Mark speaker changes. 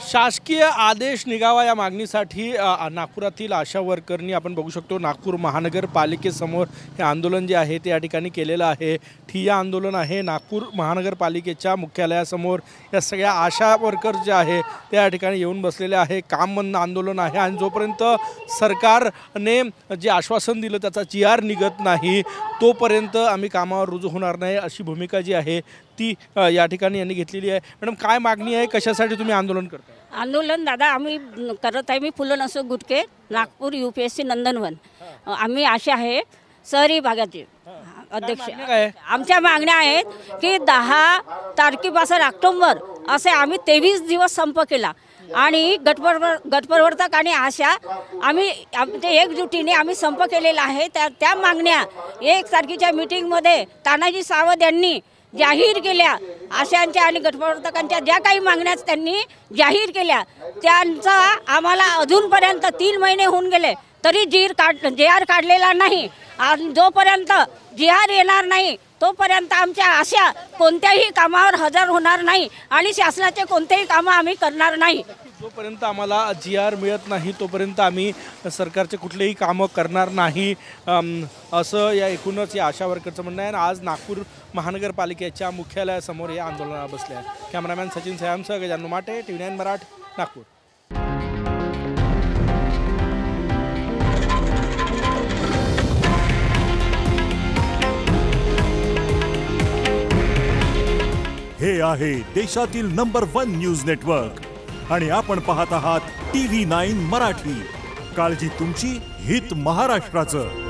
Speaker 1: शासकीय आदेश निघावा या मागणीसाठी नागपुरातील आशा वर्करनी आपण बघू शकतो नागपूर महानगरपालिकेसमोर हे आंदोलन जे आहे ते या ठिकाणी केलेलं आहे। ठिय्या आंदोलन आहे नागपूर महानगरपालिकेच्या मुख्यालयासमोर। या सगळ्या आशा वर्कर जे आहे ते या ठिकाणी येऊन बसलेले आहे। काम बंद आंदोलन आहे आणि जोपर्यंत सरकारने जे आश्वासन दिलं त्याचा GR निघत नाही तोपर्यंत आम्ही कामावर रुजू होणार नाही अशी भूमिका जी आहे ती या ठिकाणी यांनी घेतलेली आहे। मॅडम काय मागणी आहे, कशासाठी तुम्ही आंदोलन करताय?
Speaker 2: आंदोलन दादा आम्ही करत आहे। मी फुलन असो गुटके नागपूर UPSC नंदनवन आम्ही असे आहे शहरी भागातील अध्यक्ष। आमच्या मागण्या आहेत की 10 तारखेपासून ऑक्टोबर असे आम्ही 23 दिवस संप केला आणि गटप्रवर्तक आणि आशा आम्ही एकजुटीने आम्ही संप केलेला आहे। त्या मागण्या 1 तारखेच्या मीटिंगमध्ये तानाजी सावंत यांनी जाहीर केल्या। आशांच्या आणि गटप्रवर्तकांच्या ज्या काही मागण्या त्यांनी जाहीर केल्या त्यांचा आम्हाला अजूनपर्यंत 3 महिने होऊन गेले तरी GR काढलेला नाही। आणि जोपर्यंत GR येणार नाही तोपर्यंत आमच्या आशा कोणत्याही कामावर हजर होणार नाही आणि शासनाचे कोणतेही कामं आम्ही करणार नाही।
Speaker 1: जोपर्यंत आम्हाला GR मिळत नाही तोपर्यंत आम्ही सरकारचे कुठलेही कामं करणार नाही असं या एकूणच या आशा वर्करचं म्हणणं आहे। आज नागपूर महानगरपालिकेच्या मुख्यालयासमोर हे आंदोलनाला बसले आहे। कॅमेरामॅन सचिन सयामसह गजानन माटे, TV9 मराठी, नागपूर।
Speaker 3: हे आहे देशातील नंबर 1 न्यूज नेटवर्क आणि आपण पाहत आहात TV9 मराठी। काळजी तुमची, हित महाराष्ट्राचं।